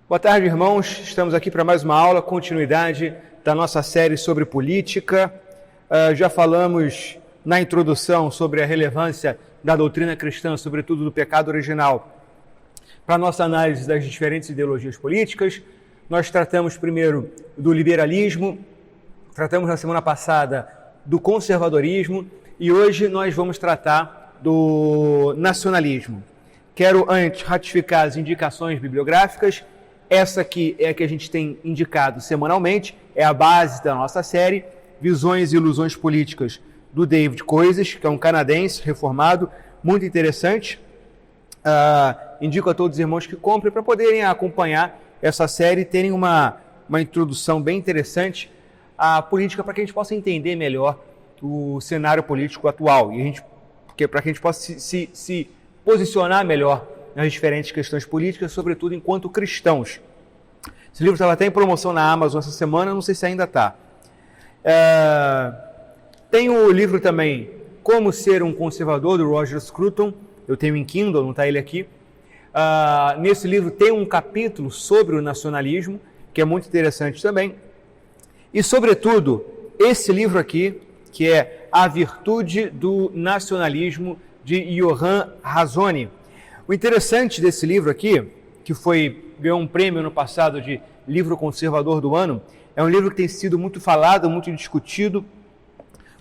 Boa tarde, irmãos. Estamos aqui para mais uma aula, continuidade da nossa série sobre política. Já falamos na introdução sobre a relevância da doutrina cristã, sobretudo do pecado original, para a nossa análise das diferentes ideologias políticas. Nós tratamos primeiro do liberalismo, tratamos na semana passada do conservadorismo e hoje nós vamos tratar do nacionalismo. Quero antes ratificar as indicações bibliográficas. Essa aqui é a que a gente tem indicado semanalmente, é a base da nossa série, Visões e Ilusões Políticas, do David Koyzis, que é um canadense reformado, muito interessante. Indico a todos os irmãos que comprem para poderem acompanhar essa série e terem uma introdução bem interessante à política, para que a gente possa entender melhor o cenário político atual e para que a gente possa se posicionar melhor nas diferentes questões políticas, sobretudo enquanto cristãos. Esse livro estava até em promoção na Amazon essa semana, não sei se ainda está. Tem o livro também, Como Ser um Conservador, do Roger Scruton. Eu tenho em Kindle, não está ele aqui. Nesse livro tem um capítulo sobre o nacionalismo, que é muito interessante também. E, sobretudo, esse livro aqui, que é A Virtude do Nacionalismo, de Johan Razoni. O interessante desse livro aqui, que ganhou um prêmio no passado de livro conservador do ano, é um livro que tem sido muito falado, muito discutido,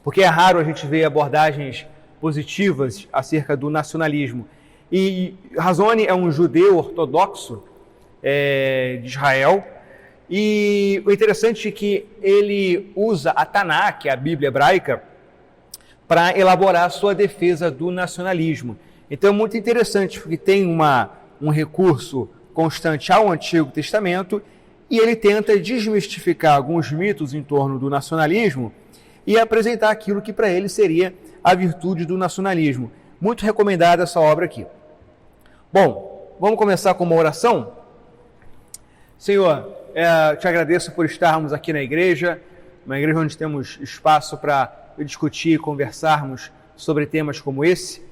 porque é raro a gente ver abordagens positivas acerca do nacionalismo. E Razoni é um judeu ortodoxo de Israel, e o interessante é que ele usa a Taná, que é a Bíblia hebraica, para elaborar a sua defesa do nacionalismo. Então é muito interessante, porque tem um recurso constante ao Antigo Testamento e ele tenta desmistificar alguns mitos em torno do nacionalismo e apresentar aquilo que para ele seria a virtude do nacionalismo. Muito recomendada essa obra aqui. Bom, vamos começar com uma oração? Senhor, te agradeço por estarmos aqui na igreja, uma igreja onde temos espaço para discutir e conversarmos sobre temas como esse.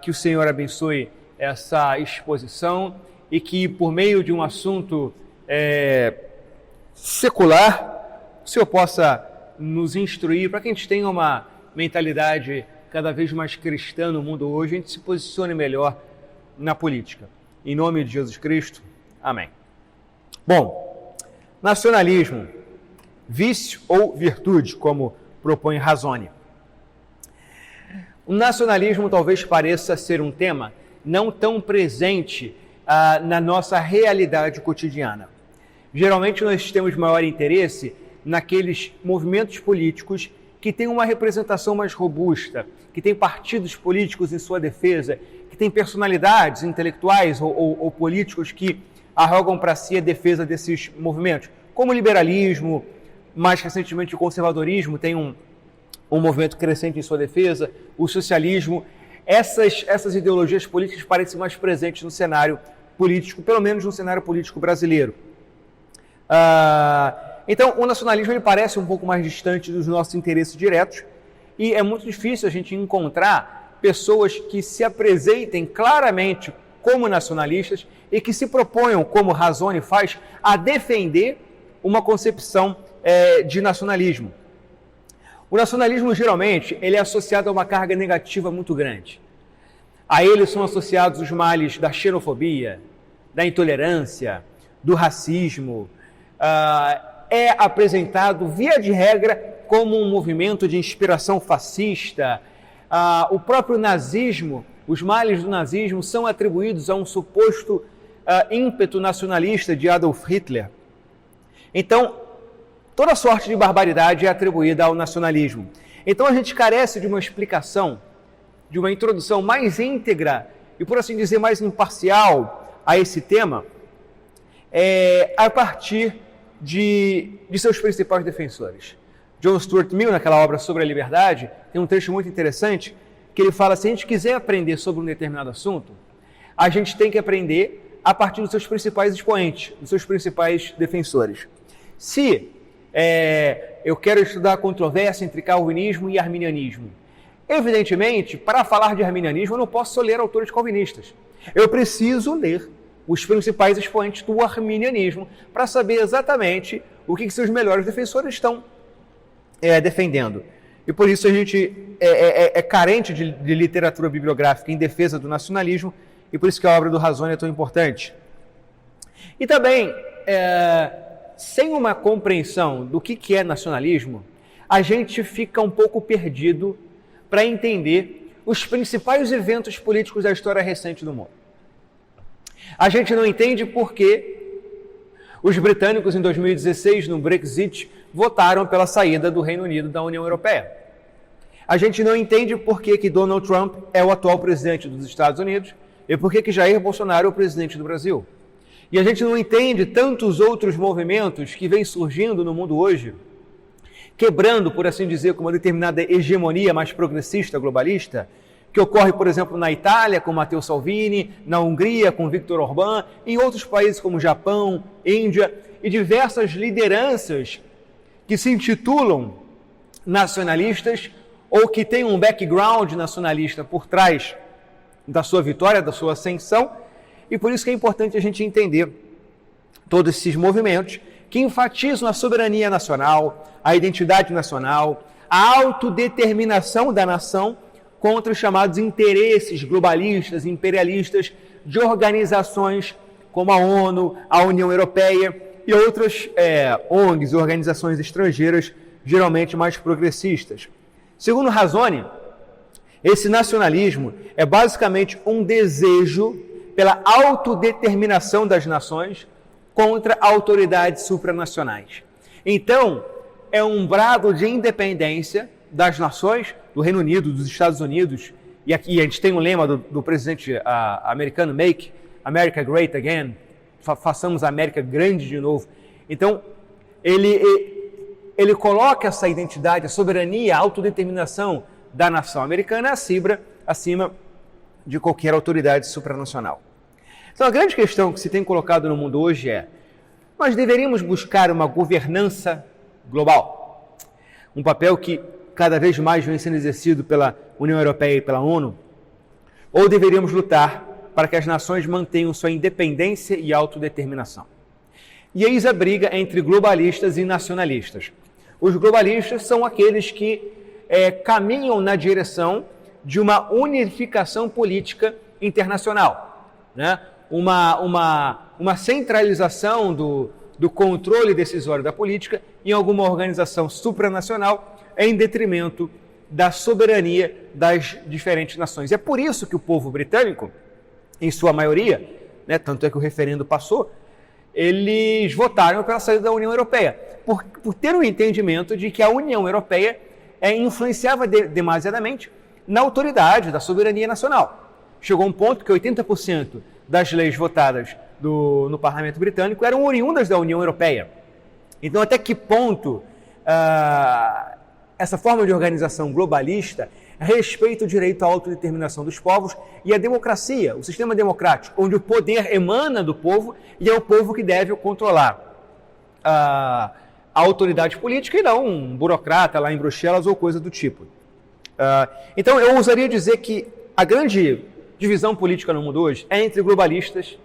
Que o Senhor abençoe essa exposição e que, por meio de um assunto secular, o Senhor possa nos instruir para que a gente tenha uma mentalidade cada vez mais cristã no mundo hoje, a gente se posicione melhor na política. Em nome de Jesus Cristo, amém. Bom, nacionalismo, vício ou virtude, como propõe Razoni. O nacionalismo talvez pareça ser um tema não tão presente na nossa realidade cotidiana. Geralmente nós temos maior interesse naqueles movimentos políticos que têm uma representação mais robusta, que têm partidos políticos em sua defesa, que têm personalidades intelectuais ou políticos que arrogam para si a defesa desses movimentos, como o liberalismo, mais recentemente o conservadorismo tem um movimento crescente em sua defesa, o socialismo. Essas ideologias políticas parecem mais presentes no cenário político, pelo menos no cenário político brasileiro. Então, o nacionalismo ele parece um pouco mais distante dos nossos interesses diretos e é muito difícil a gente encontrar pessoas que se apresentem claramente como nacionalistas e que se proponham, como Razoni faz, a defender uma concepção de nacionalismo. O nacionalismo, geralmente, ele é associado a uma carga negativa muito grande. A ele são associados os males da xenofobia, da intolerância, do racismo. É apresentado, via de regra, como um movimento de inspiração fascista. O próprio nazismo, os males do nazismo são atribuídos a um suposto ímpeto nacionalista de Adolf Hitler. Então, toda sorte de barbaridade é atribuída ao nacionalismo. Então a gente carece de uma explicação, de uma introdução mais íntegra e, por assim dizer, mais imparcial a esse tema, a partir de seus principais defensores. John Stuart Mill, naquela obra sobre a liberdade, tem um trecho muito interessante que ele fala: se a gente quiser aprender sobre um determinado assunto, a gente tem que aprender a partir dos seus principais expoentes, dos seus principais defensores. Se eu quero estudar a controvérsia entre calvinismo e arminianismo, evidentemente, para falar de arminianismo, eu não posso só ler autores calvinistas. Eu preciso ler os principais expoentes do arminianismo, para saber exatamente o que seus melhores defensores estão defendendo. E por isso a gente é carente de literatura bibliográfica em defesa do nacionalismo, e por isso que a obra do Razzone é tão importante. E também, sem uma compreensão do que é nacionalismo, a gente fica um pouco perdido para entender os principais eventos políticos da história recente do mundo. A gente não entende por que os britânicos, em 2016, no Brexit, votaram pela saída do Reino Unido da União Europeia. A gente não entende por que Donald Trump é o atual presidente dos Estados Unidos e por que Jair Bolsonaro é o presidente do Brasil. E a gente não entende tantos outros movimentos que vêm surgindo no mundo hoje, quebrando, por assim dizer, com uma determinada hegemonia mais progressista, globalista, que ocorre, por exemplo, na Itália, com Matteo Salvini, na Hungria, com Viktor Orbán, em outros países como Japão, Índia, e diversas lideranças que se intitulam nacionalistas ou que têm um background nacionalista por trás da sua vitória, da sua ascensão, e por isso que é importante a gente entender todos esses movimentos que enfatizam a soberania nacional, a identidade nacional, a autodeterminação da nação contra os chamados interesses globalistas, imperialistas de organizações como a ONU, a União Europeia e outras ONGs, organizações estrangeiras, geralmente mais progressistas. Segundo Razzone, esse nacionalismo é basicamente um desejo pela autodeterminação das nações contra autoridades supranacionais. Então, é um brado de independência das nações, do Reino Unido, dos Estados Unidos, e aqui a gente tem um lema do presidente americano, Make America Great Again, façamos a América grande de novo. Então, ele coloca essa identidade, a soberania, a autodeterminação da nação americana acima de qualquer autoridade supranacional. Então, a grande questão que se tem colocado no mundo hoje é: nós deveríamos buscar uma governança global, um papel que cada vez mais vem sendo exercido pela União Europeia e pela ONU, ou deveríamos lutar para que as nações mantenham sua independência e autodeterminação? E eis a briga entre globalistas e nacionalistas. Os globalistas são aqueles que caminham na direção de uma unificação política internacional, né? Uma centralização do controle decisório da política em alguma organização supranacional em detrimento da soberania das diferentes nações. É por isso que o povo britânico, em sua maioria, né, tanto é que o referendo passou, eles votaram pela saída da União Europeia, por ter um entendimento de que a União Europeia influenciava demasiadamente na autoridade da soberania nacional. Chegou um ponto que 80% das leis votadas no parlamento britânico eram oriundas da União Europeia. Então, até que ponto essa forma de organização globalista respeita o direito à autodeterminação dos povos e a democracia, o sistema democrático, onde o poder emana do povo e é o povo que deve controlar a autoridade política e não um burocrata lá em Bruxelas ou coisa do tipo. Então, eu ousaria dizer que a grande divisão política no mundo hoje é entre globalistas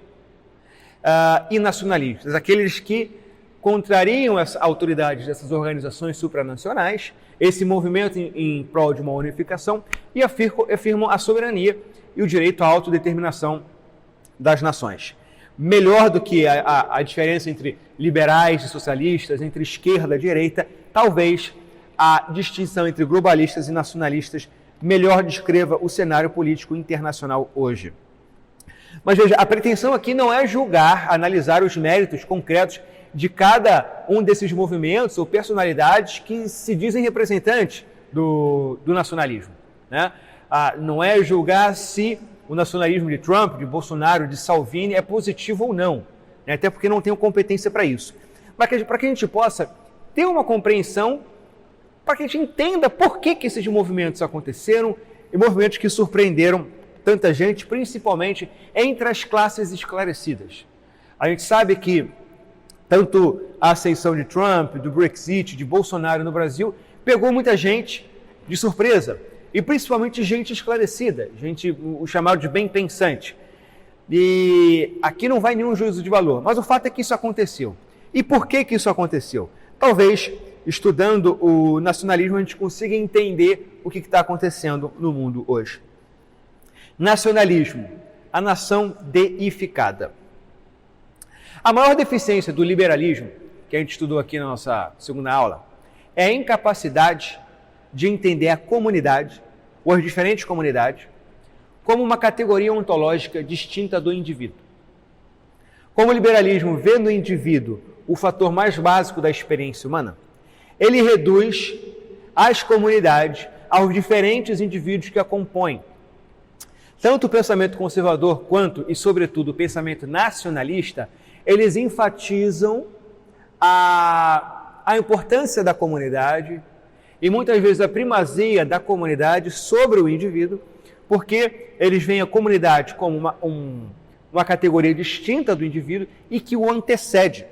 e nacionalistas, aqueles que contrariam as autoridades dessas organizações supranacionais, esse movimento em prol de uma unificação, e afirmam a soberania e o direito à autodeterminação das nações. Melhor do que a diferença entre liberais e socialistas, entre esquerda e direita, talvez a distinção entre globalistas e nacionalistas melhor descreva o cenário político internacional hoje. Mas veja, a pretensão aqui não é julgar, analisar os méritos concretos de cada um desses movimentos ou personalidades que se dizem representantes do nacionalismo, né? Não é julgar se o nacionalismo de Trump, de Bolsonaro, de Salvini é positivo ou não, né? Até porque não tenho competência para isso. Para que a gente possa ter uma compreensão, para que a gente entenda por que esses movimentos aconteceram e movimentos que surpreenderam tanta gente, principalmente entre as classes esclarecidas. A gente sabe que tanto a ascensão de Trump, do Brexit, de Bolsonaro no Brasil, pegou muita gente de surpresa, e principalmente gente esclarecida, gente, o chamado de bem pensante. E aqui não vai nenhum juízo de valor, mas o fato é que isso aconteceu. E por que isso aconteceu? Talvez, estudando o nacionalismo, a gente consiga entender o que está acontecendo no mundo hoje. Nacionalismo, a nação deificada. A maior deficiência do liberalismo, que a gente estudou aqui na nossa segunda aula, é a incapacidade de entender a comunidade, ou as diferentes comunidades, como uma categoria ontológica distinta do indivíduo. Como o liberalismo vê no indivíduo o fator mais básico da experiência humana, ele reduz as comunidades aos diferentes indivíduos que a compõem. Tanto o pensamento conservador quanto, e sobretudo, o pensamento nacionalista, eles enfatizam a importância da comunidade e muitas vezes a primazia da comunidade sobre o indivíduo, porque eles veem a comunidade como uma categoria distinta do indivíduo e que o antecede.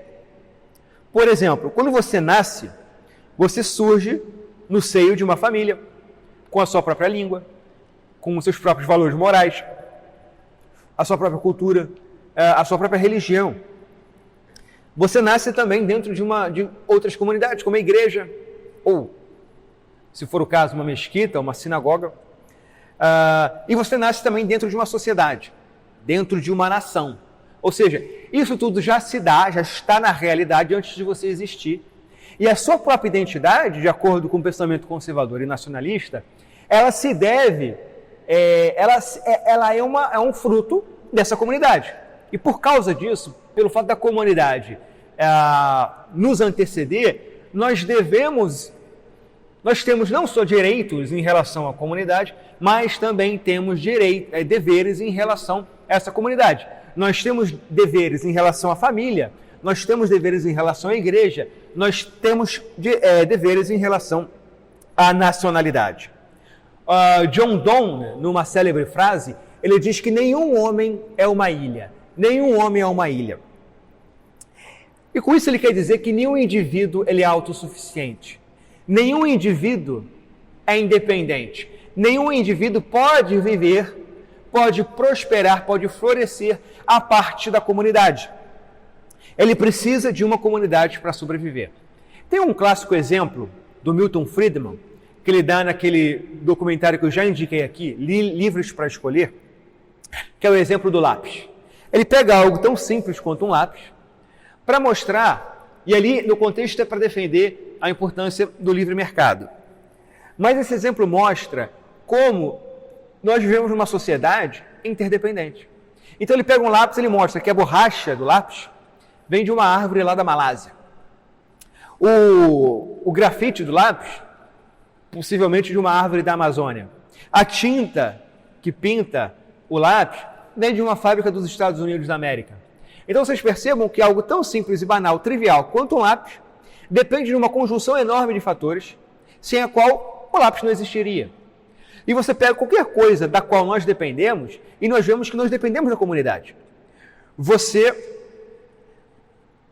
Por exemplo, quando você nasce, você surge no seio de uma família, com a sua própria língua, com os seus próprios valores morais, a sua própria cultura, a sua própria religião. Você nasce também dentro de outras comunidades, como a igreja, ou, se for o caso, uma mesquita, uma sinagoga. E você nasce também dentro de uma sociedade, dentro de uma nação. Ou seja, isso tudo já se dá, já está na realidade antes de você existir. E a sua própria identidade, de acordo com o pensamento conservador e nacionalista, ela se deve, ela é um fruto dessa comunidade. E por causa disso, pelo fato da comunidade nos anteceder, nós temos não só direitos em relação à comunidade, mas também temos deveres em relação a essa comunidade. Nós temos deveres em relação à família, nós temos deveres em relação à igreja, nós temos deveres em relação à nacionalidade. John Donne, numa célebre frase, ele diz que nenhum homem é uma ilha. Nenhum homem é uma ilha. E com isso ele quer dizer que nenhum indivíduo ele é autossuficiente. Nenhum indivíduo é independente. Nenhum indivíduo pode viver, pode prosperar, pode florescer a partir da comunidade. Ele precisa de uma comunidade para sobreviver. Tem um clássico exemplo do Milton Friedman, que ele dá naquele documentário que eu já indiquei aqui, Livros para Escolher, que é o exemplo do lápis. Ele pega algo tão simples quanto um lápis para mostrar, e ali no contexto é para defender a importância do livre mercado. Mas esse exemplo mostra como nós vivemos numa sociedade interdependente. Então ele pega um lápis e ele mostra que a borracha do lápis vem de uma árvore lá da Malásia. O grafite do lápis, possivelmente de uma árvore da Amazônia. A tinta que pinta o lápis vem de uma fábrica dos Estados Unidos da América. Então vocês percebam que algo tão simples e banal, trivial quanto um lápis, depende de uma conjunção enorme de fatores, sem a qual o lápis não existiria. E você pega qualquer coisa da qual nós dependemos e nós vemos que nós dependemos da comunidade. Você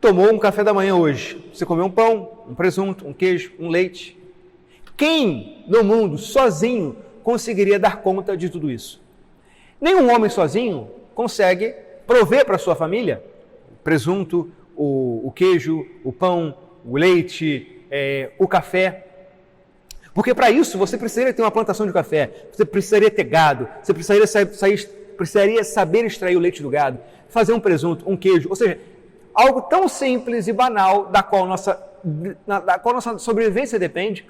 tomou um café da manhã hoje, você comeu um pão, um presunto, um queijo, um leite. Quem no mundo sozinho conseguiria dar conta de tudo isso? Nenhum homem sozinho consegue prover para a sua família o presunto, o queijo, o pão, o leite, o café. Porque para isso você precisaria ter uma plantação de café, você precisaria ter gado, você precisaria saber extrair o leite do gado, fazer um presunto, um queijo, ou seja, algo tão simples e banal da qual nossa sobrevivência depende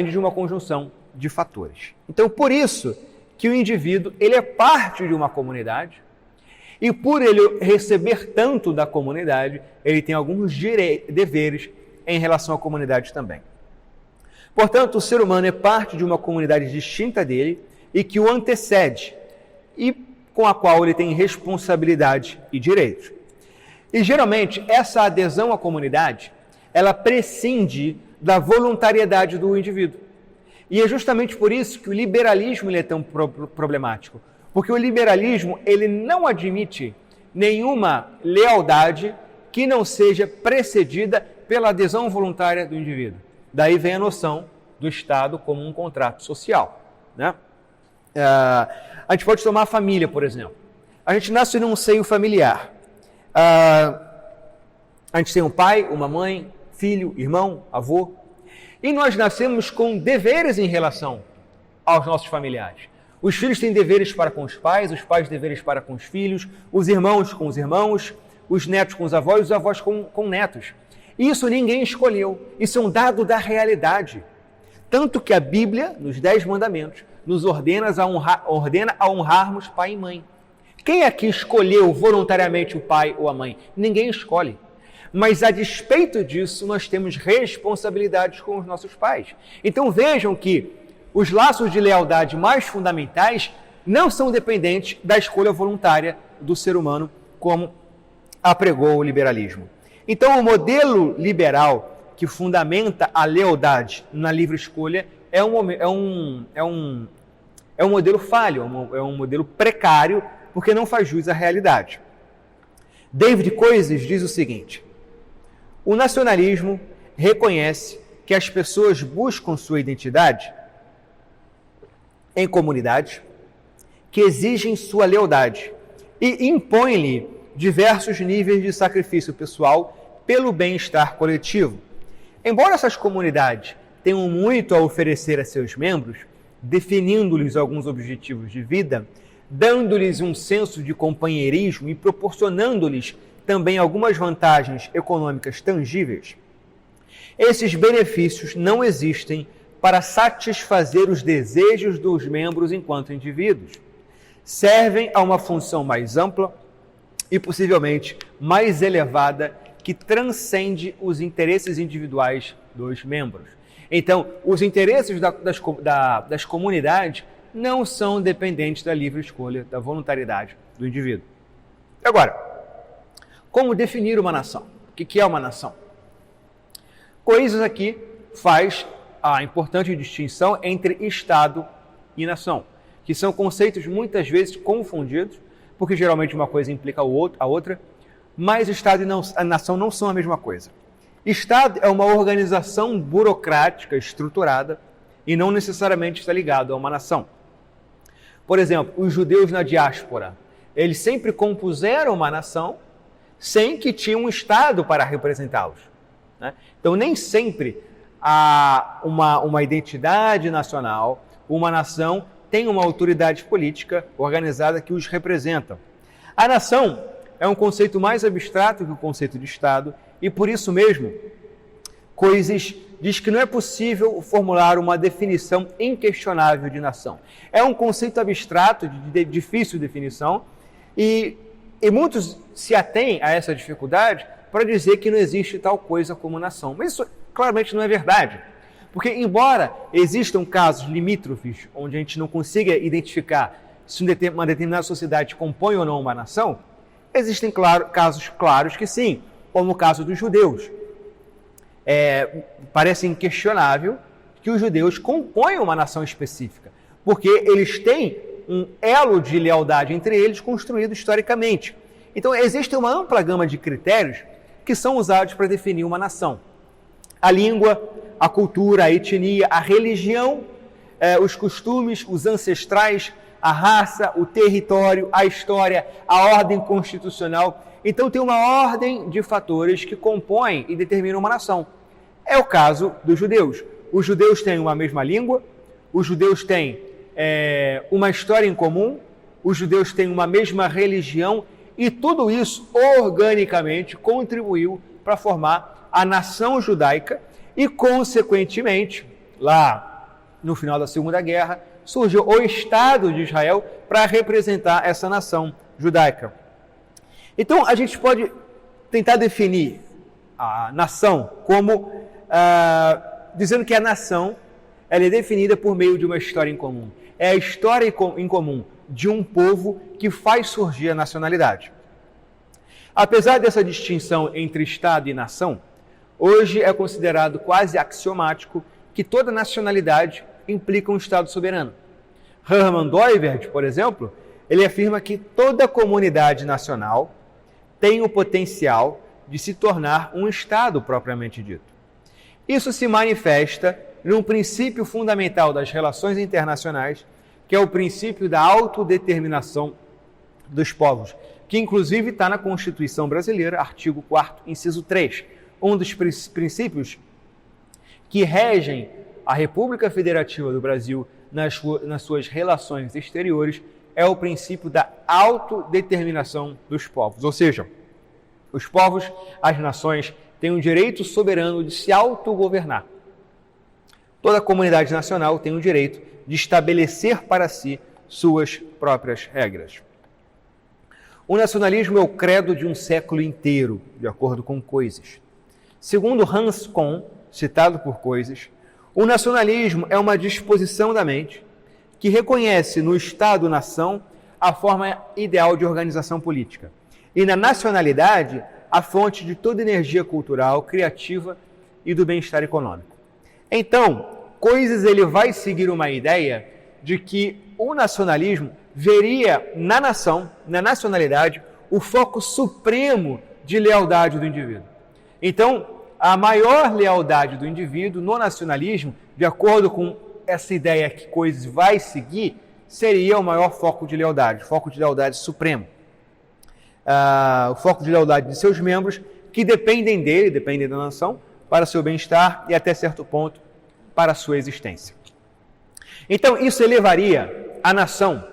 de uma conjunção de fatores. Então, por isso que o indivíduo ele é parte de uma comunidade e por ele receber tanto da comunidade, ele tem alguns deveres em relação à comunidade também. Portanto, o ser humano é parte de uma comunidade distinta dele e que o antecede e com a qual ele tem responsabilidade e direitos. E geralmente essa adesão à comunidade, ela prescinde da voluntariedade do indivíduo. E é justamente por isso que o liberalismo ele é tão problemático. Porque o liberalismo ele não admite nenhuma lealdade que não seja precedida pela adesão voluntária do indivíduo. Daí vem a noção do Estado como um contrato social, né? A gente pode tomar a família, por exemplo. A gente nasce num seio familiar. A gente tem um pai, uma mãe, filho, irmão, avô. E nós nascemos com deveres em relação aos nossos familiares. Os filhos têm deveres para com os pais deveres para com os filhos, os irmãos com os irmãos, os netos com os avós com netos. Isso ninguém escolheu. Isso é um dado da realidade. Tanto que a Bíblia, nos 10 mandamentos, nos ordena a honrarmos pai e mãe. Quem aqui escolheu voluntariamente o pai ou a mãe? Ninguém escolhe. Mas a despeito disso, nós temos responsabilidades com os nossos pais. Então vejam que os laços de lealdade mais fundamentais não são dependentes da escolha voluntária do ser humano, como apregou o liberalismo. Então o modelo liberal que fundamenta a lealdade na livre escolha é um modelo falho, é um modelo precário, porque não faz jus à realidade. David Koizes diz o seguinte: o nacionalismo reconhece que as pessoas buscam sua identidade em comunidades que exigem sua lealdade e impõem-lhe diversos níveis de sacrifício pessoal pelo bem-estar coletivo. Embora essas comunidades tenham muito a oferecer a seus membros, definindo-lhes alguns objetivos de vida, dando-lhes um senso de companheirismo e proporcionando-lhes também algumas vantagens econômicas tangíveis, esses benefícios não existem para satisfazer os desejos dos membros enquanto indivíduos. Servem a uma função mais ampla e possivelmente mais elevada que transcende os interesses individuais dos membros. Então, os interesses das comunidades não são dependentes da livre escolha, da voluntariedade do indivíduo. Agora, como definir uma nação? O que é uma nação? Koizes aqui faz a importante distinção entre Estado e nação, que são conceitos muitas vezes confundidos, porque geralmente uma coisa implica a outra, mas Estado e a nação não são a mesma coisa. Estado é uma organização burocrática estruturada e não necessariamente está ligado a uma nação. Por exemplo, os judeus na diáspora, eles sempre compuseram uma nação sem que tinha um Estado para representá-los, né? Então, nem sempre há uma identidade nacional, uma nação tem uma autoridade política organizada que os representa. A nação é um conceito mais abstrato que o conceito de Estado e, por isso mesmo, Koizes diz que não é possível formular uma definição inquestionável de nação. É um conceito abstrato, de difícil definição, e muitos se atêm a essa dificuldade para dizer que não existe tal coisa como nação. Mas isso claramente não é verdade. Porque, embora existam casos limítrofes onde a gente não consiga identificar se uma determinada sociedade compõe ou não uma nação, existem casos claros que sim, como o caso dos judeus. Parece inquestionável que os judeus compõem uma nação específica, porque eles têm um elo de lealdade entre eles construído historicamente. Então, existe uma ampla gama de critérios que são usados para definir uma nação. A língua, a cultura, a etnia, a religião, os costumes, os ancestrais, a raça, o território, a história, a ordem constitucional. Então, tem uma ordem de fatores que compõem e determinam uma nação. É o caso dos judeus. Os judeus têm uma mesma língua, os judeus têm uma história em comum, os judeus têm uma mesma religião e tudo isso organicamente contribuiu para formar a nação judaica e, consequentemente, lá no final da Segunda Guerra, surgiu o Estado de Israel para representar essa nação judaica. Então, a gente pode tentar definir a nação como dizendo que a nação ela é definida por meio de uma história em comum. É a história em comum de um povo que faz surgir a nacionalidade. Apesar dessa distinção entre Estado e nação, hoje é considerado quase axiomático que toda nacionalidade implica um Estado soberano. Hermann Doivert, por exemplo, ele afirma que toda comunidade nacional tem o potencial de se tornar um Estado propriamente dito. Isso se manifesta num princípio fundamental das relações internacionais, que é o princípio da autodeterminação dos povos, que inclusive está na Constituição Brasileira, artigo 4º, inciso 3. Um dos princípios que regem a República Federativa do Brasil nas suas relações exteriores é o princípio da autodeterminação dos povos. Ou seja, os povos, as nações, têm o direito soberano de se autogovernar. Toda a comunidade nacional tem o direito de estabelecer para si suas próprias regras. O nacionalismo é o credo de um século inteiro, de acordo com Coises. Segundo Hans Kohn, citado por Coises, o nacionalismo é uma disposição da mente que reconhece no Estado-nação a forma ideal de organização política e na nacionalidade a fonte de toda energia cultural, criativa e do bem-estar econômico. Então, Coises ele vai seguir uma ideia de que o nacionalismo veria na nação, na nacionalidade, o foco supremo de lealdade do indivíduo. Então, a maior lealdade do indivíduo no nacionalismo, de acordo com essa ideia que Coises vai seguir, seria o maior foco de lealdade supremo. O foco de lealdade de seus membros, que dependem dele, dependem da nação, para seu bem-estar e, até certo ponto, para a sua existência. Então, isso elevaria a nação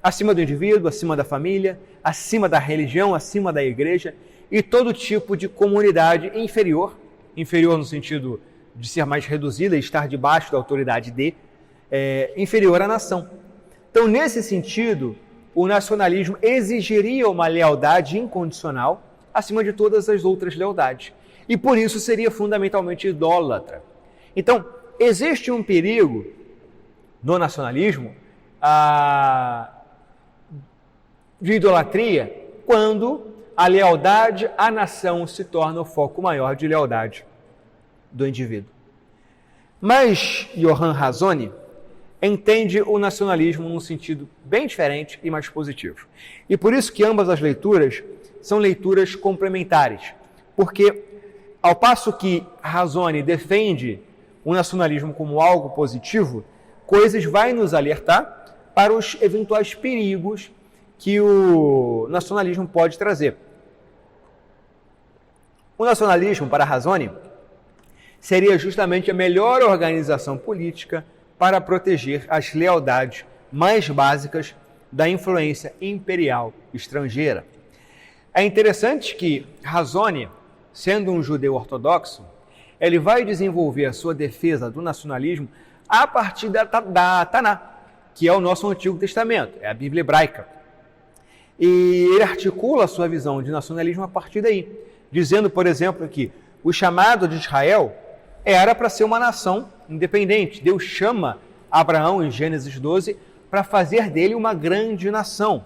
acima do indivíduo, acima da família, acima da religião, acima da igreja e todo tipo de comunidade inferior no sentido de ser mais reduzida e estar debaixo da autoridade inferior à nação. Então, nesse sentido, o nacionalismo exigiria uma lealdade incondicional acima de todas as outras lealdades. E por isso seria fundamentalmente idólatra. Então, existe um perigo no nacionalismo de idolatria quando a lealdade à nação se torna o foco maior de lealdade do indivíduo. Mas Johann Razoni entende o nacionalismo num sentido bem diferente e mais positivo. E por isso que ambas as leituras são leituras complementares, porque ao passo que Razoni defende o nacionalismo como algo positivo, Coises vai nos alertar para os eventuais perigos que o nacionalismo pode trazer. O nacionalismo, para Razoni, seria justamente a melhor organização política para proteger as lealdades mais básicas da influência imperial estrangeira. É interessante que Razoni, sendo um judeu ortodoxo, ele vai desenvolver a sua defesa do nacionalismo a partir da Taná, que é o nosso Antigo Testamento, é a Bíblia hebraica. E ele articula a sua visão de nacionalismo a partir daí, dizendo, por exemplo, que o chamado de Israel era para ser uma nação independente. Deus chama Abraão, em Gênesis 12, para fazer dele uma grande nação.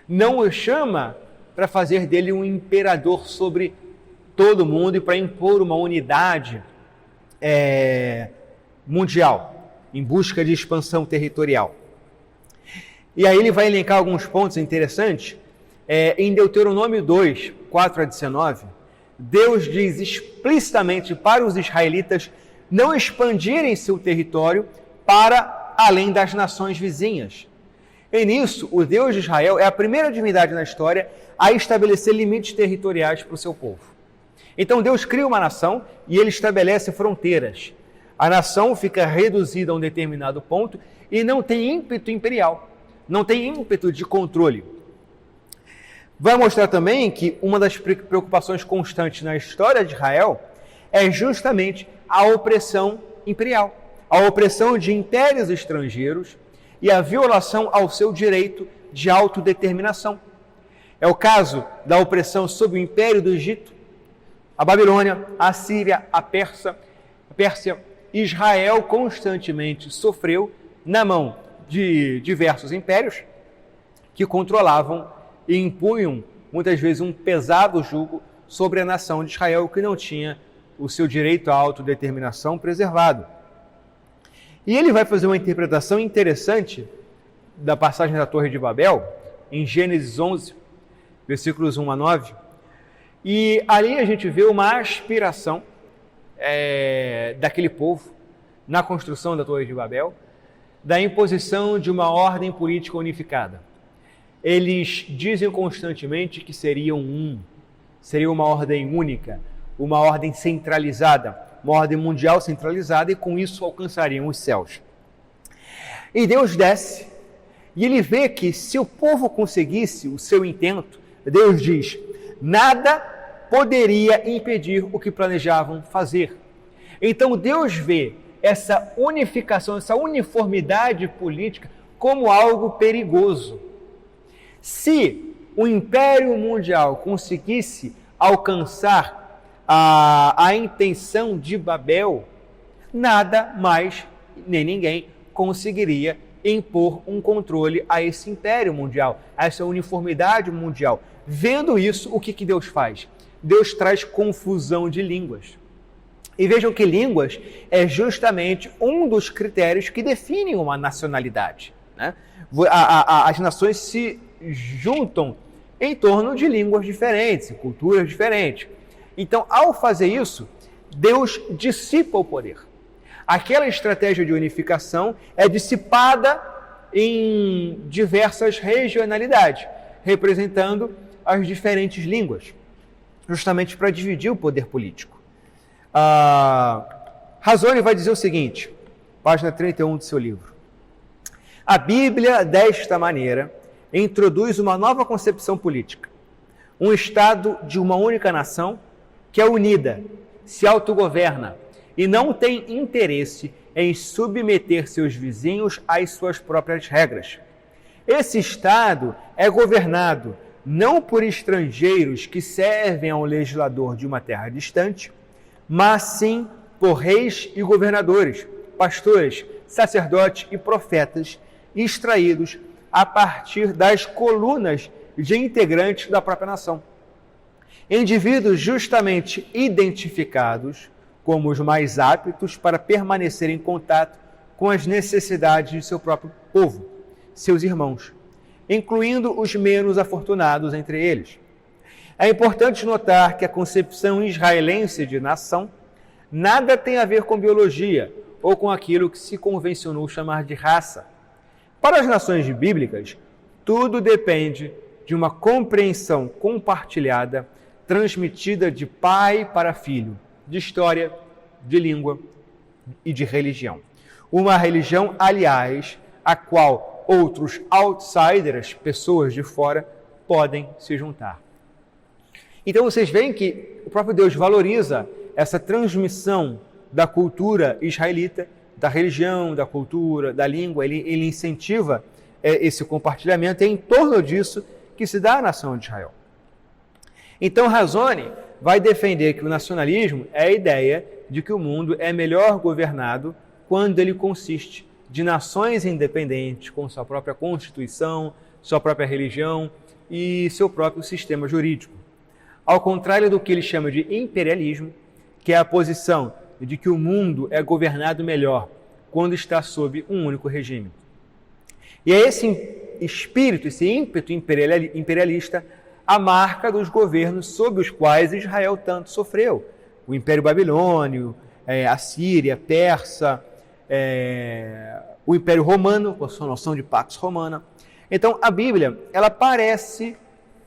Não o chama para fazer dele um imperador sobre todo mundo e para impor uma unidade mundial, em busca de expansão territorial. E aí ele vai elencar alguns pontos interessantes. Em Deuteronômio 2, 4 a 19, Deus diz explicitamente para os israelitas não expandirem seu território para além das nações vizinhas. E nisso, o Deus de Israel é a primeira divindade na história a estabelecer limites territoriais para o seu povo. Então Deus cria uma nação e ele estabelece fronteiras. A nação fica reduzida a um determinado ponto e não tem ímpeto imperial, não tem ímpeto de controle. Vai mostrar também que uma das preocupações constantes na história de Israel é justamente a opressão imperial, a opressão de impérios estrangeiros e a violação ao seu direito de autodeterminação. É o caso da opressão sob o Império do Egito, a Babilônia, a Síria, a Pérsia. Israel constantemente sofreu na mão de diversos impérios que controlavam e impunham, muitas vezes, um pesado jugo sobre a nação de Israel, que não tinha o seu direito à autodeterminação preservado. E ele vai fazer uma interpretação interessante da passagem da Torre de Babel, em Gênesis 11, versículos 1 a 9, e ali a gente vê uma aspiração daquele povo, na construção da Torre de Babel, da imposição de uma ordem política unificada. eles dizem constantemente que seriam seria uma ordem única, uma ordem centralizada, uma ordem mundial centralizada, e com isso alcançariam os céus. E Deus desce, e ele vê que se o povo conseguisse o seu intento, Deus diz, nada poderia impedir o que planejavam fazer. Então Deus vê essa unificação, essa uniformidade política como algo perigoso. Se o Império Mundial conseguisse alcançar a intenção de Babel, nada mais, nem ninguém, conseguiria impor um controle a esse Império Mundial, a essa uniformidade mundial. Vendo isso, o que Deus faz? Deus traz confusão de línguas. E vejam que línguas é justamente um dos critérios que definem uma nacionalidade, né? As nações se juntam em torno de línguas diferentes, culturas diferentes. Então, ao fazer isso, Deus dissipa o poder. Aquela estratégia de unificação é dissipada em diversas regionalidades, representando as diferentes línguas, justamente para dividir o poder político. Razone vai dizer o seguinte, página 31 do seu livro. A Bíblia, desta maneira, introduz uma nova concepção política. Um Estado de uma única nação que é unida, se autogoverna e não tem interesse em submeter seus vizinhos às suas próprias regras. Esse Estado é governado não por estrangeiros que servem ao legislador de uma terra distante, mas sim por reis e governadores, pastores, sacerdotes e profetas extraídos a partir das colunas de integrantes da própria nação. Indivíduos justamente identificados como os mais aptos para permanecer em contato com as necessidades de seu próprio povo, seus irmãos, incluindo os menos afortunados entre eles. É importante notar que a concepção israelense de nação nada tem a ver com biologia ou com aquilo que se convencionou chamar de raça. Para as nações bíblicas, tudo depende de uma compreensão compartilhada, transmitida de pai para filho, de história, de língua e de religião. Uma religião, aliás, a qual outros outsiders, pessoas de fora, podem se juntar. Então vocês veem que o próprio Deus valoriza essa transmissão da cultura israelita, da religião, da cultura, da língua, ele incentiva esse compartilhamento, e é em torno disso que se dá a nação de Israel. Então Razone vai defender que o nacionalismo é a ideia de que o mundo é melhor governado quando ele consiste de nações independentes, com sua própria constituição, sua própria religião e seu próprio sistema jurídico. Ao contrário do que ele chama de imperialismo, que é a posição de que o mundo é governado melhor quando está sob um único regime. E é esse espírito, esse ímpeto imperialista, a marca dos governos sob os quais Israel tanto sofreu. O Império Babilônio, a Síria, a Persa, o Império Romano, com a sua noção de Pax Romana. Então, a Bíblia, ela parece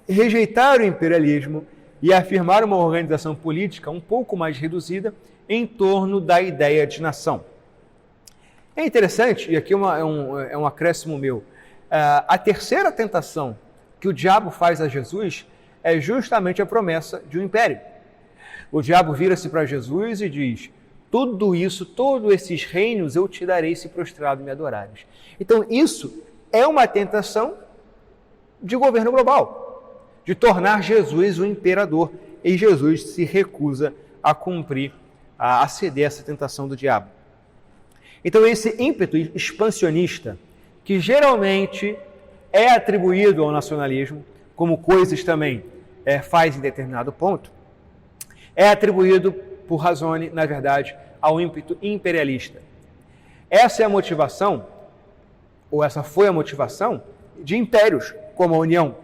rejeitar o imperialismo e afirmar uma organização política um pouco mais reduzida em torno da ideia de nação. É interessante, e aqui é um acréscimo meu, a terceira tentação que o diabo faz a Jesus é justamente a promessa de um império. O diabo vira-se para Jesus e diz, tudo isso, todos esses reinos eu te darei se prostrado me adorares. Então isso é uma tentação de governo global, de tornar Jesus o imperador, e Jesus se recusa a cumprir, a ceder essa tentação do diabo. Então esse ímpeto expansionista, que geralmente é atribuído ao nacionalismo, como Coisas também faz em determinado ponto, é atribuído por Razone, na verdade, ao ímpeto imperialista. Essa é a motivação, ou essa foi a motivação, de impérios, como a União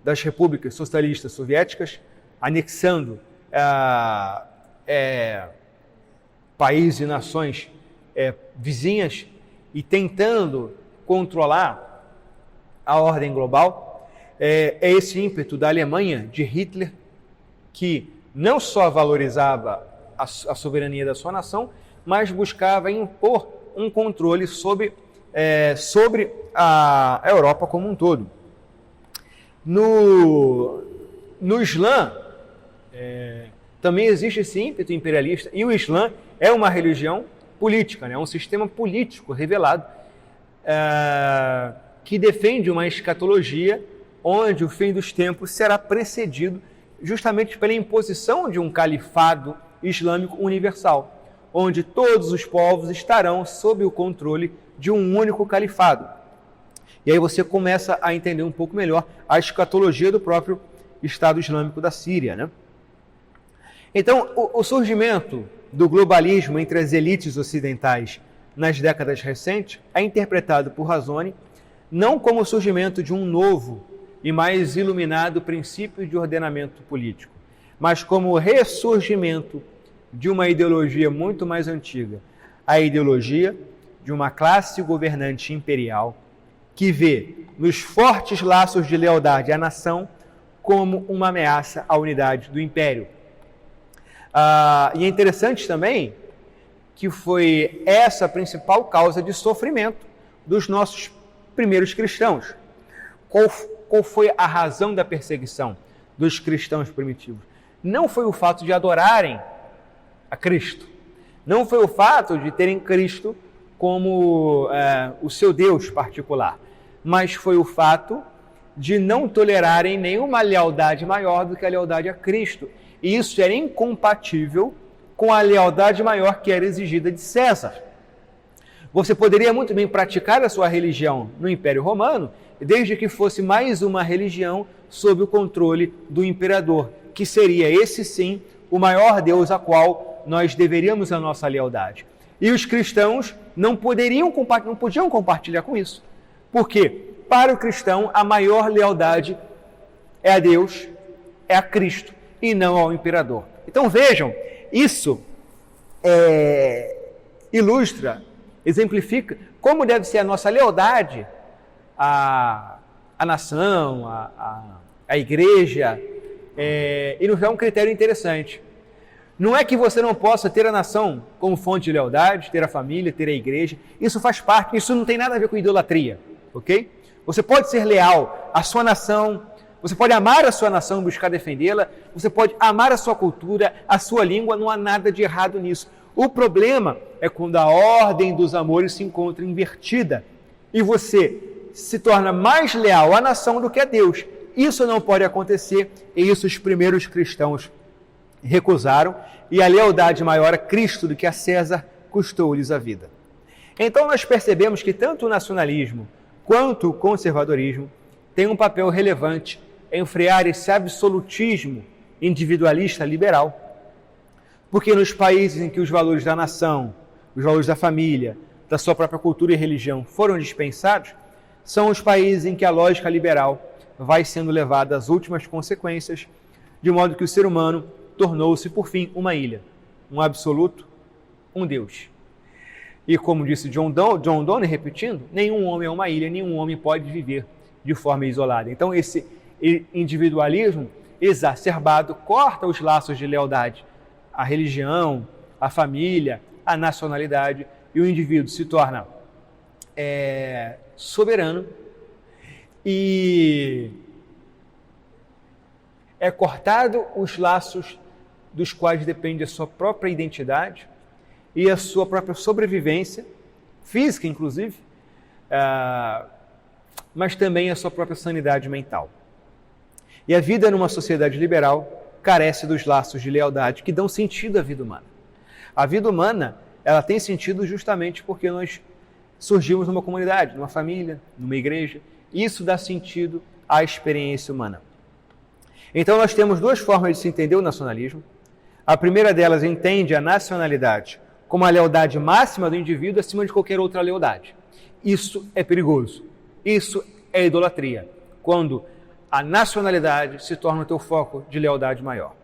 das Repúblicas Socialistas Soviéticas, anexando países e nações vizinhas e tentando controlar a ordem global, é esse ímpeto da Alemanha, de Hitler, que não só valorizava a soberania da sua nação, mas buscava impor um controle sobre a Europa como um todo. No Islã, também existe esse ímpeto imperialista, e o Islã é uma religião política, né? Um sistema político revelado que defende uma escatologia onde o fim dos tempos será precedido justamente pela imposição de um califado islâmico universal, onde todos os povos estarão sob o controle de um único califado. E aí você começa a entender um pouco melhor a escatologia do próprio Estado Islâmico da Síria, né? Então, o surgimento do globalismo entre as elites ocidentais nas décadas recentes é interpretado por Razone não como o surgimento de um novo e mais iluminado princípio de ordenamento político, mas como o ressurgimento de uma ideologia muito mais antiga, a ideologia de uma classe governante imperial que vê nos fortes laços de lealdade à nação como uma ameaça à unidade do império. E é interessante também que foi essa a principal causa de sofrimento dos nossos primeiros cristãos. Qual foi a razão da perseguição dos cristãos primitivos? Não foi o fato de adorarem a Cristo, não foi o fato de terem Cristo como o seu Deus particular, mas foi o fato de não tolerarem nenhuma lealdade maior do que a lealdade a Cristo. E isso era incompatível com a lealdade maior que era exigida de César. Você poderia muito bem praticar a sua religião no Império Romano, desde que fosse mais uma religião sob o controle do imperador, que seria esse sim o maior Deus a qual nós deveríamos a nossa lealdade. E os cristãos não podiam compartilhar com isso. Por quê? Para o cristão, a maior lealdade é a Deus, é a Cristo, e não ao imperador. Então vejam, isso exemplifica como deve ser a nossa lealdade à nação, à igreja, e nos dá um critério interessante. Não é que você não possa ter a nação como fonte de lealdade, ter a família, ter a igreja, isso faz parte, isso não tem nada a ver com idolatria, ok? Você pode ser leal à sua nação, você pode amar a sua nação e buscar defendê-la, você pode amar a sua cultura, a sua língua, não há nada de errado nisso. O problema é quando a ordem dos amores se encontra invertida e você se torna mais leal à nação do que a Deus. Isso não pode acontecer e isso os primeiros cristãos recusaram, e a lealdade maior a Cristo do que a César custou-lhes a vida. Então nós percebemos que tanto o nacionalismo quanto o conservadorismo têm um papel relevante em frear esse absolutismo individualista liberal, porque nos países em que os valores da nação, os valores da família, da sua própria cultura e religião foram dispensados, são os países em que a lógica liberal vai sendo levada às últimas consequências, de modo que o ser humano tornou-se, por fim, uma ilha, um absoluto, um Deus. E como disse John Donne, repetindo, nenhum homem é uma ilha, nenhum homem pode viver de forma isolada. Então esse individualismo exacerbado corta os laços de lealdade à religião, à família, à nacionalidade, e o indivíduo se torna soberano e é cortado os laços dos quais depende a sua própria identidade e a sua própria sobrevivência, física inclusive, mas também a sua própria sanidade mental. E a vida numa sociedade liberal carece dos laços de lealdade que dão sentido à vida humana. A vida humana, ela tem sentido justamente porque nós surgimos numa comunidade, numa família, numa igreja. Isso dá sentido à experiência humana. Então nós temos duas formas de se entender o nacionalismo. A primeira delas entende a nacionalidade como a lealdade máxima do indivíduo acima de qualquer outra lealdade. Isso é perigoso. Isso é idolatria, quando a nacionalidade se torna o teu foco de lealdade maior.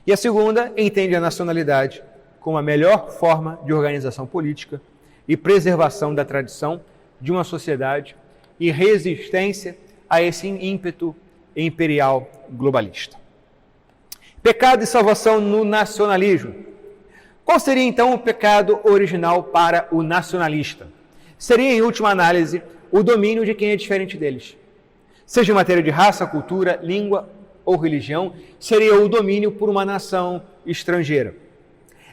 E a segunda entende a nacionalidade como a melhor forma de organização política e preservação da tradição de uma sociedade e resistência a esse ímpeto imperial globalista. Pecado e salvação no nacionalismo. Qual seria então o pecado original para o nacionalista? Seria, em última análise, o domínio de quem é diferente deles. Seja em matéria de raça, cultura, língua ou religião, seria o domínio por uma nação estrangeira.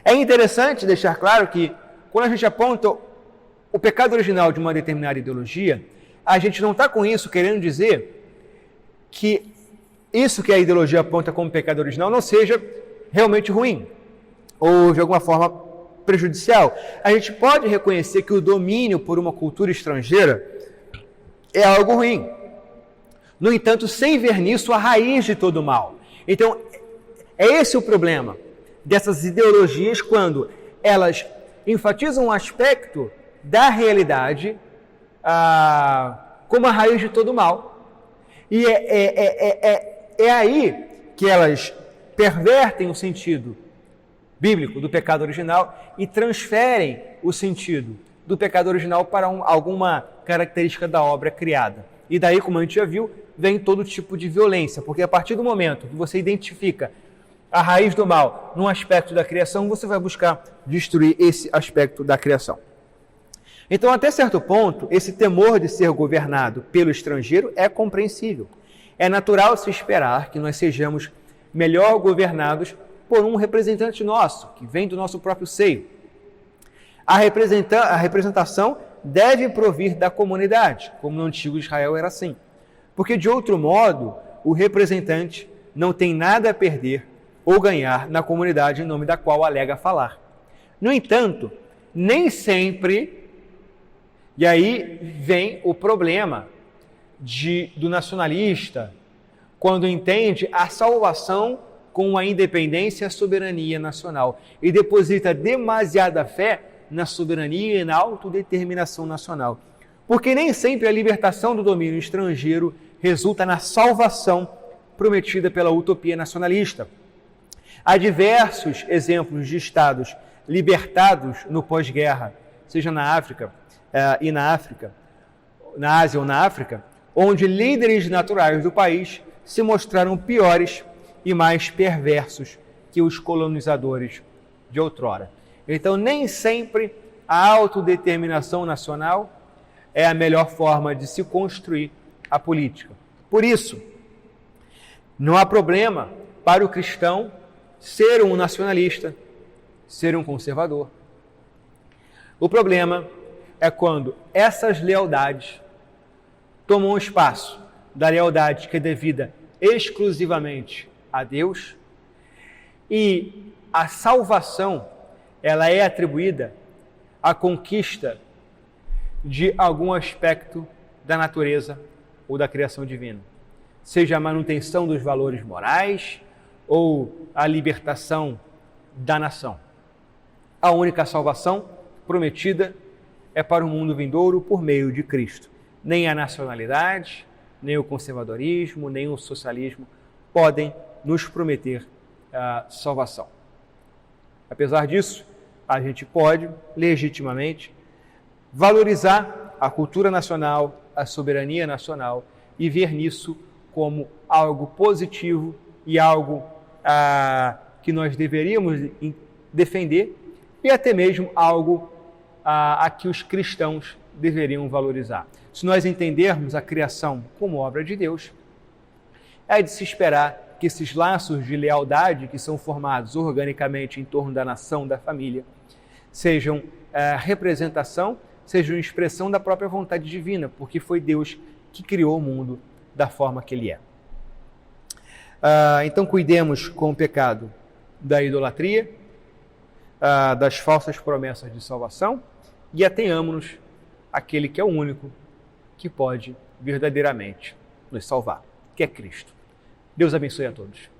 É interessante deixar claro que, quando a gente aponta o pecado original de uma determinada ideologia, a gente não está com isso querendo dizer que isso que a ideologia aponta como pecado original não seja realmente ruim ou de alguma forma prejudicial. A gente pode reconhecer que o domínio por uma cultura estrangeira é algo ruim. No entanto, sem ver nisso a raiz de todo o mal. Então, é esse o problema dessas ideologias quando elas enfatizam um aspecto da realidade como a raiz de todo o mal. E é aí que elas pervertem o sentido bíblico do pecado original e transferem o sentido do pecado original para alguma característica da obra criada. E daí, como a gente já viu, vem todo tipo de violência, porque a partir do momento que você identifica a raiz do mal num aspecto da criação, você vai buscar destruir esse aspecto da criação. Então, até certo ponto, esse temor de ser governado pelo estrangeiro é compreensível. É natural se esperar que nós sejamos melhor governados por um representante nosso, que vem do nosso próprio seio. A representação deve provir da comunidade, como no antigo Israel era assim. Porque, de outro modo, o representante não tem nada a perder ou ganhar na comunidade em nome da qual alega falar. No entanto, nem sempre, e aí vem o problema do nacionalista, quando entende a salvação com a independência e a soberania nacional e deposita demasiada fé na soberania e na autodeterminação nacional. Porque nem sempre a libertação do domínio estrangeiro resulta na salvação prometida pela utopia nacionalista. Há diversos exemplos de estados libertados no pós-guerra, seja na África na Ásia ou na África, onde líderes naturais do país se mostraram piores e mais perversos que os colonizadores de outrora. Então, nem sempre a autodeterminação nacional é a melhor forma de se construir a política. Por isso, não há problema para o cristão ser um nacionalista, ser um conservador. O problema é quando essas lealdades tomam espaço da lealdade que é devida exclusivamente a Deus e a salvação ela é atribuída à conquista de algum aspecto da natureza ou da criação divina, seja a manutenção dos valores morais ou a libertação da nação. A única salvação prometida é para o mundo vindouro por meio de Cristo. Nem a nacionalidade, nem o conservadorismo, nem o socialismo podem nos prometer a salvação. Apesar disso, a gente pode, legitimamente, valorizar a cultura nacional, a soberania nacional e ver nisso como algo positivo e algo que nós deveríamos defender e até mesmo algo a que os cristãos deveriam valorizar. Se nós entendermos a criação como obra de Deus, é de se esperar que esses laços de lealdade que são formados organicamente em torno da nação, da família, sejam representação, sejam expressão da própria vontade divina, porque foi Deus que criou o mundo da forma que ele é. Então, cuidemos com o pecado da idolatria, das falsas promessas de salvação e atenhamos-nos àquele que é o único que pode verdadeiramente nos salvar, que é Cristo. Deus abençoe a todos.